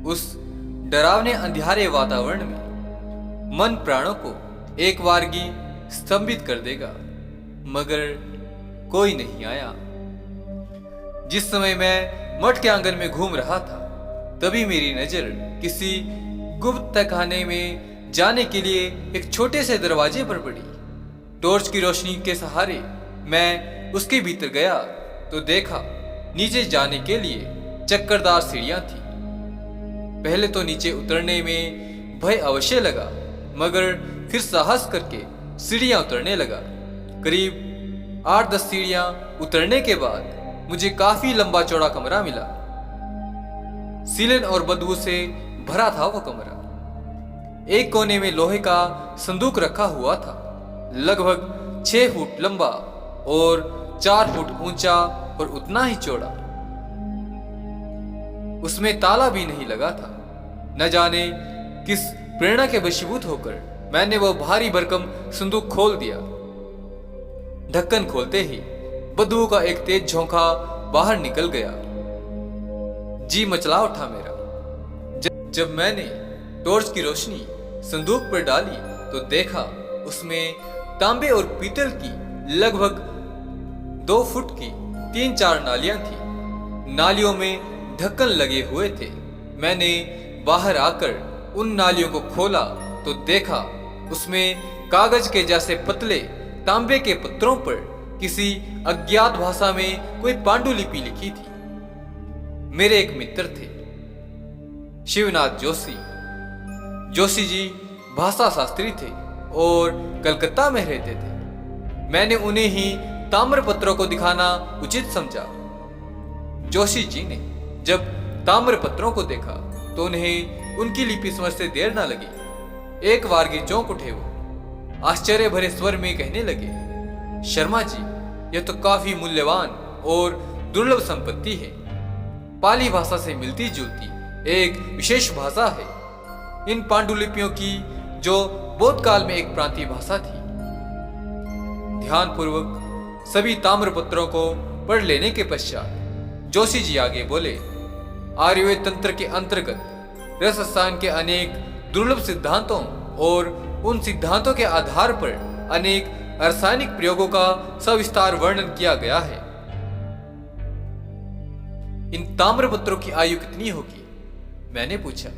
उस डरावने अंधियारे वातावरण में मन प्राणों को एक बारगी स्तंभित कर देगा, मगर कोई नहीं आया। जिस समय मैं मठ के आंगन में घूम रहा था, तभी मेरी नजर किसी गुप्त तहखाने में जाने के लिए एक छोटे से दरवाजे पर पड़ी। टॉर्च की रोशनी के सहारे मैं उसके भीतर गया तो देखा नीचे जाने के लिए चक्करदार सीढ़ियां थी। पहले तो नीचे उतरने में भय अवश्य लगा, मगर फिर साहस करके सीढ़ियां उतरने लगा। करीब 8-10 सीढ़ियां उतरने के बाद मुझे काफी लंबा चौड़ा कमरा मिला। सीलन और बदबू से भरा था वो कमरा। एक कोने में लोहे का संदूक रखा हुआ था, लगभग 6 फुट लंबा और 4 फुट ऊंचा और उतना ही चौड़ा। उसमें ताला भी नहीं लगा था। न जाने किस प्रेरणा के वशीभूत होकर मैंने वो भारी भरकम संदूक खोल दिया। ढक्कन खोलते ही बदबू का एक तेज झोंका बाहर निकल गया। जी मचला उठा मेरा। जब मैंने टॉर्च की रोशनी संदूक पर डाली तो देखा उसमें तांबे और पीतल की लगभग 2 फुट की 3-4 नालियां थी। नालियों में ढक्कन लगे हुए थे। मैंने बाहर आकर उन नालियों को खोला तो देखा उसमें कागज के जैसे पतले तांबे के पत्रों पर किसी अज्ञात भाषा में कोई पांडुलिपि लिखी थी। मेरे एक मित्र थे, शिवनाथ जोशी। जोशी जी भाषा शास्त्री थे और कलकत्ता में रहते थे। मैंने उन्हें ही ताम्रपत्रों को दिखाना उचित समझा। जोशी जी ने जब ताम्रपत्रों को देखा तो उन्हें उनकी लिपि समझते देर ना लगी। एक बारगी चौंक उठे। वो आश्चर्य भरे स्वर में कहने लगे, शर्मा जी, यह तो काफी मूल्यवान और दुर्लभ संपत्ति है। पाली भाषा से मिलती जुलती एक विशेष भाषा है। इन पांडुलिपियों की जो बौद्ध काल में एक प्रांतीय भाषा थी। ध्यानपूर्वक सभी ताम्रपत्रों को पढ़ लेने के पश्चात जोशी जी आगे बोले, आयुर्वेद तंत्र के अंतर्गत रस रसायन के अनेक दुर्लभ सिद्धांतों और उन सिद्धांतों के आधार पर अनेक रासायनिक प्रयोगों का सविस्तार वर्णन किया गया है। इन ताम्रपत्रों की आयु कितनी होगी? मैंने पूछा।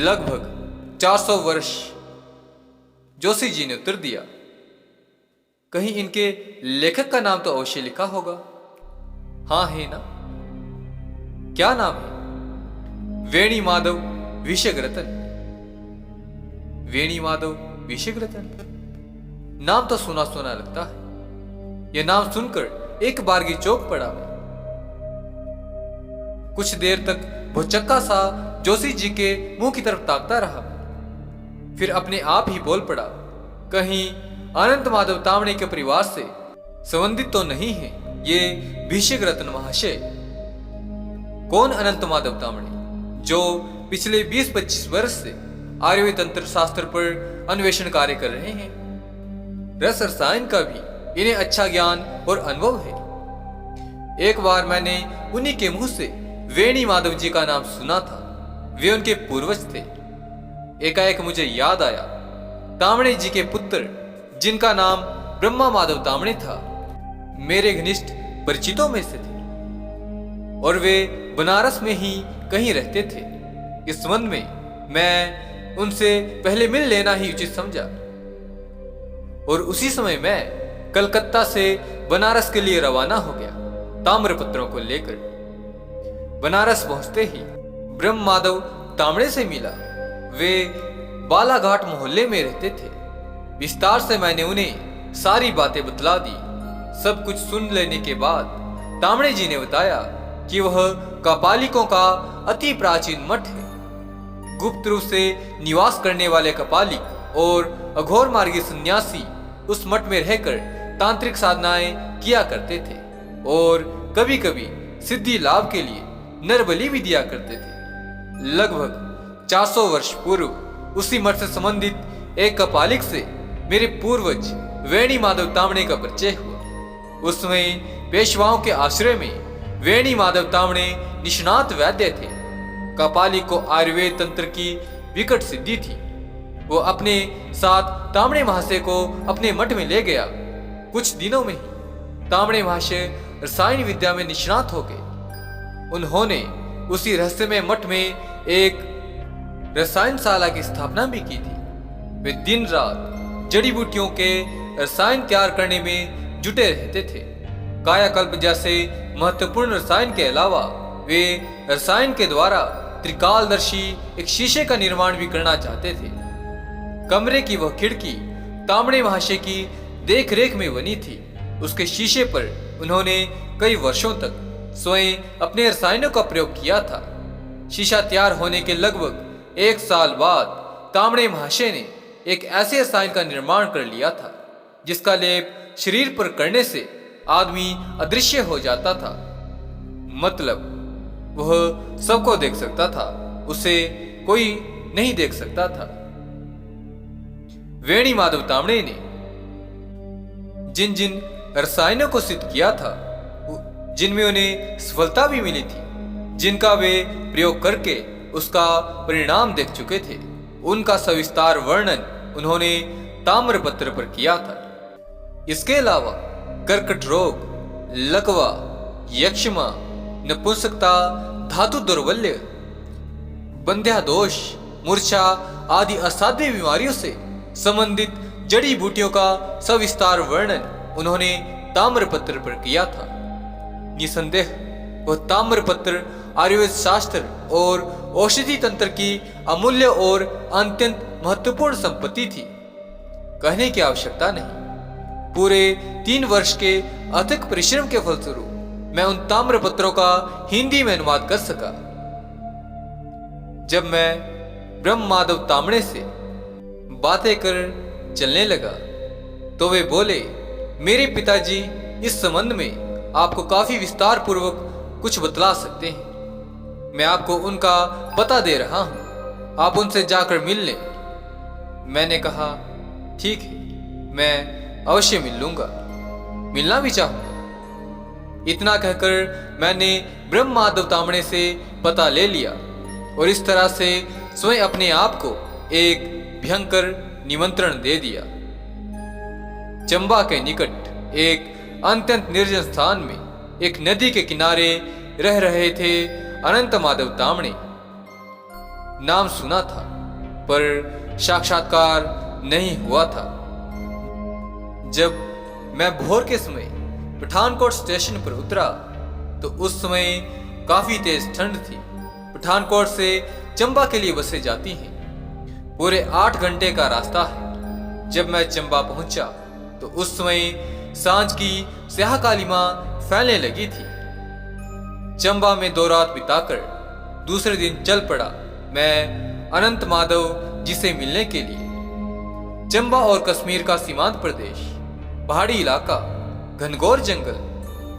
लगभग 400 वर्ष, जोशी जी ने उत्तर दिया। कहीं इनके लेखक का नाम तो अवश्य लिखा होगा। हाँ है ना? क्या नाम है? वेणी माधव विषयग्रतन। वेणी माधव विषयग्रतन, नाम तो सुना सुना लगता है। यह नाम सुनकर एक बारगी चौंक पड़ा मैं। कुछ देर तक भौचक्का सा जोशी जी के मुंह की तरफ ताकता रहा। फिर अपने आप ही बोल पड़ा, कहीं अनंत माधव तावड़े के परिवार से संबंधित तो नहीं है ये विषयग्रतन महाशय? कौन अनंत माधव तावड़े, जो पिछले 20-25 वर्ष से आयुर्वेद तंत्र शास्त्र पर अन्वेषण कार्य कर रहे हैं? रस रसायन का भी इन्हें अच्छा ज्ञान और अनुभव है। एक बार मैंने उन्हीं के मुंह से वेणी माधव जी का नाम सुना था। वे उनके पूर्वज थे। एकाएक मुझे याद आया, तावड़े जी के पुत्र जिनका नाम ब्रह्मा माधव तावड़े था, मेरे घनिष्ठ परिचितों में से थे और वे बनारस में ही कहीं रहते थे। इस संबंध में मैं उनसे पहले मिल लेना ही उचित समझा और उसी समय मैं कलकत्ता से बनारस के लिए रवाना हो गया, ताम्रपत्रों को लेकर। बनारस पहुंचते ही ब्रह्म माधव तावड़े से मिला। वे बालाघाट मोहल्ले में रहते थे। विस्तार से मैंने उन्हें सारी बातें बतला दी। सब कुछ सुन लेने के बाद तावड़े जी ने बताया कि वह कपालिकों का अति प्राचीन मठ है। गुप्त रूप से निवास करने वाले कपालिक और अघोर मार्गी सन्यासी उस मठ में रहकर तांत्रिक साधनाएं किया करते थे और कभी कभी सिद्धि लाभ के लिए नरबलि भी दिया करते थे। लगभग 400 वर्ष पूर्व उसी मठ से संबंधित एक कपालिक से मेरे पूर्वज वेणी माधव तावड़े का परिचय हुआ। उसमें पेशवाओं के आश्रय में वेणी माधव तावड़े निष्णात वैद्य थे। कापालिक को आयुर्वेद तंत्र की विकट सिद्धि थी। वो अपने साथ तामड़े महाशय को अपने मठ में ले गया। कुछ दिनों में ही तामड़े महाशय रसायन विद्या में निष्णात हो गए। उन्होंने उसी रहस्यमय मठ में एक रसायनशाला की स्थापना भी की थी। वे दिन रात जड़ी बूटियों के रसायन तैयार करने में जुटे रहते थे। कायाकल्प जैसे महत्वपूर्ण रसायन के अलावा वे रसायन के द्वारा त्रिकालदर्शी एक शीशे का निर्माण भी करना चाहते थे। कमरे की वह खिड़की तामड़े महाशय की देख रेख में बनी थी। उसके शीशे पर उन्होंने कई वर्षों तक स्वयं अपने रसायनों का प्रयोग किया था। शीशा तैयार होने के लगभग 1 साल बाद तामड़े महाशय ने एक ऐसे रसायन का निर्माण कर लिया था जिसका लेप शरीर पर करने से आदमी अदृश्य हो जाता था। मतलब वह सबको देख सकता था, उसे कोई नहीं देख सकता था। वेणी माधव तामड़े ने जिन जिन रसायनों को सिद्ध किया था, जिनमें उन्हें सफलता भी मिली थी, जिनका वे प्रयोग करके उसका परिणाम देख चुके थे, उनका सविस्तार वर्णन उन्होंने ताम्रपत्र पर किया था। इसके अलावा कर्कट रोग, लकवा, यक्षमा, नपुंसकता, धातु दौर्बल्य, बंध्या दोष, मूर्छा आदि असाध्य बीमारियों से संबंधित जड़ी बूटियों का सविस्तार वर्णन उन्होंने ताम्रपत्र पर किया था। निसंदेह वह ताम्रपत्र आयुर्वेद शास्त्र और औषधि तंत्र की अमूल्य और अत्यंत महत्वपूर्ण संपत्ति थी। कहने की आवश्यकता नहीं। पूरे 3 वर्ष के अथक परिश्रम के फलस्वरूप मैं उन ताम्रपत्रों का हिंदी में अनुवाद कर सका। जब मैं ब्रह्म माधव तामड़े से बातें कर चलने लगा तो वे बोले, मेरे पिताजी इस संबंध में आपको काफी विस्तार पूर्वक कुछ बतला सकते हैं। मैं आपको उनका पता दे रहा हूं, आप उनसे जाकर मिल लें। मैंने कहा, ठीक है, मैं अवश्य मिल लूंगा, मिलना भी चाहूंगा। इतना कहकर मैंने ब्रह्म माधव तामड़े से पता ले लिया और इस तरह से स्वयं अपने आप को एक भयंकर निमंत्रण दे दिया। चंबा के निकट एक अत्यंत निर्जन स्थान में एक नदी के किनारे रह रहे थे अनंत माधव तामड़े। नाम सुना था पर साक्षात्कार नहीं हुआ था। जब मैं भोर के समय पठानकोट स्टेशन पर उतरा तो उस समय काफी तेज ठंड थी। पठानकोट से चंबा के लिए बसें जाती हैं। पूरे 8 घंटे का रास्ता है। जब मैं चंबा पहुंचा तो उस समय सांझ की स्याह कालीमा फैलने लगी थी। चंबा में 2 रात बिताकर दूसरे दिन चल पड़ा मैं अनंत माधव जी से मिलने के लिए। चंबा और कश्मीर का सीमांत प्रदेश, पहाड़ी इलाका, घनघोर जंगल,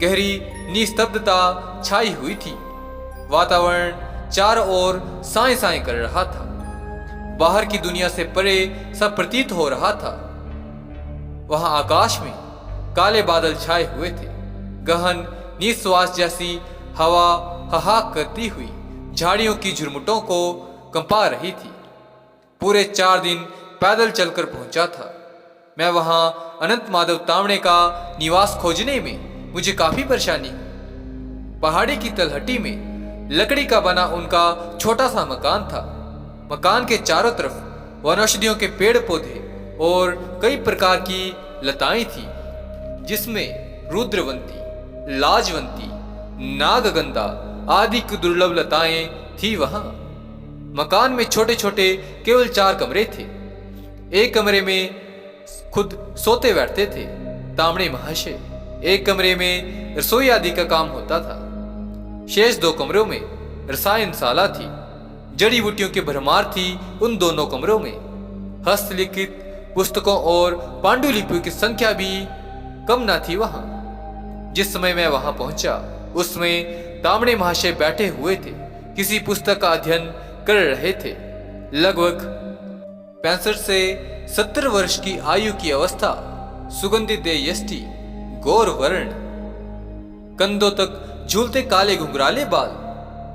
गहरी निस्तब्धता छाई हुई थी। वातावरण चारों ओर साए साए कर रहा था। बाहर की दुनिया से परे सब प्रतीत हो रहा था। वहां आकाश में काले बादल छाए हुए थे। गहन निश्वास जैसी हवा हाहाक करती हुई झाड़ियों की झुरमुटों को कंपा रही थी। पूरे 4 दिन पैदल चलकर पहुंचा था मैं। वहां अनंत माधव तामड़े का निवास खोजने में मुझे काफी परेशानी हुई। पहाड़ी की तलहटी में लकड़ी का बना उनका छोटा सा मकान था। मकान के चारों तरफ वनौषधियों के पेड़ पौधे और कई प्रकार की लताएं थी, जिसमें रुद्रवंती, लाजवंती, नागगंधा आदि की दुर्लभ लताएं थी। वहां मकान में छोटे छोटे केवल 4 कमरे थे। एक कमरे में खुद सोते बैठते थे तामड़े महाशय। एक कमरे में रसोई आदि का काम होता था। शेष 2 कमरों में रसायनशाला थी। जड़ी बूटियों की भरमार थी उन दोनों कमरों में। हस्तलिखित पुस्तकों और पांडुलिपियों की संख्या भी कम न थी वहां। जिस समय मैं वहां पहुंचा उस समय तामड़े महाशय बैठे हुए थे, किसी पुस्तक का अध्ययन कर रहे थे। लगभग 65 से 70 वर्ष की आयु की अवस्था, सुगंधित यष्टि, गौर वर्ण, कंधों तक झूलते काले घुंघराले बाल,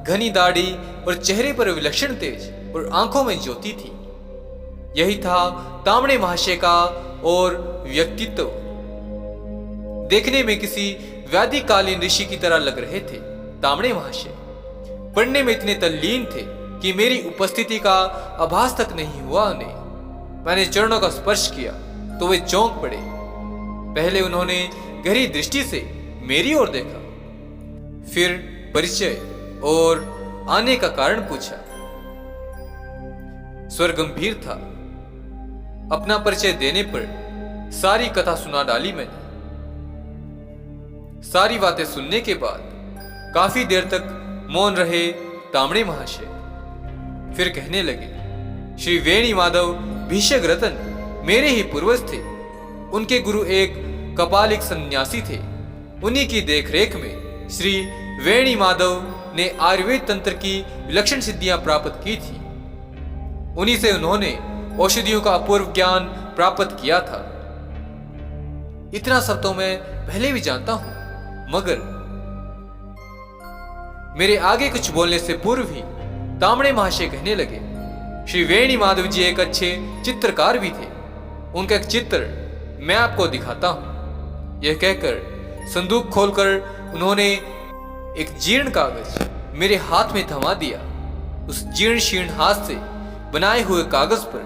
घनी दाढ़ी और चेहरे पर विलक्षण तेज और आंखों में ज्योति थी। यही था तामणे महाशय का और व्यक्तित्व। देखने में किसी वैदिककालीन ऋषि की तरह लग रहे थे तामणे महाशय। पढ़ने में इतने तल्लीन थे कि मेरी उपस्थिति का आभास तक नहीं हुआ उन्हें। मैंने चरणों का स्पर्श किया तो वे चौंक पड़े। पहले उन्होंने गहरी दृष्टि से मेरी ओर देखा, फिर परिचय और आने का कारण पूछा। स्वर गंभीर था। अपना परिचय देने पर सारी कथा सुना डाली मैंने। सारी बातें सुनने के बाद काफी देर तक मौन रहे तामणे महाशय। फिर कहने लगे, श्री वेणी माधव भीष्म रतन मेरे ही पूर्वज थे। उनके गुरु एक कपालिक सन्यासी थे। उन्हीं की देखरेख में श्री वेणी माधव ने आयुर्वेद तंत्र की विलक्षण सिद्धियां प्राप्त की थी। उन्हीं से उन्होंने औषधियों का अपूर्व ज्ञान प्राप्त किया था। इतना सब तो मैं पहले भी जानता हूं, मगर मेरे आगे कुछ बोलने से पूर्व ही तामणे महाशय कहने लगे, श्री वेणी माधव जी एक अच्छे चित्रकार भी थे। उनका एक चित्र मैं आपको दिखाता हूं। यह कहकर संदूक खोलकर उन्होंने एक जीर्ण कागज मेरे हाथ में थमा दिया। उस जीर्ण शीर्ण हाथ से बनाए हुए कागज पर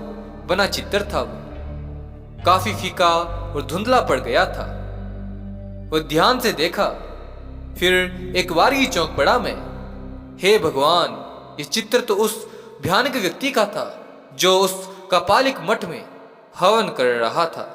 बना चित्र था। वो काफी फीका और धुंधला पड़ गया था। वह ध्यान से देखा, फिर एक बार ही चौंक पड़ा मैं। हे भगवान, ये चित्र तो उस भयानक व्यक्ति का था जो उस कपालिक मठ में हवन कर रहा था।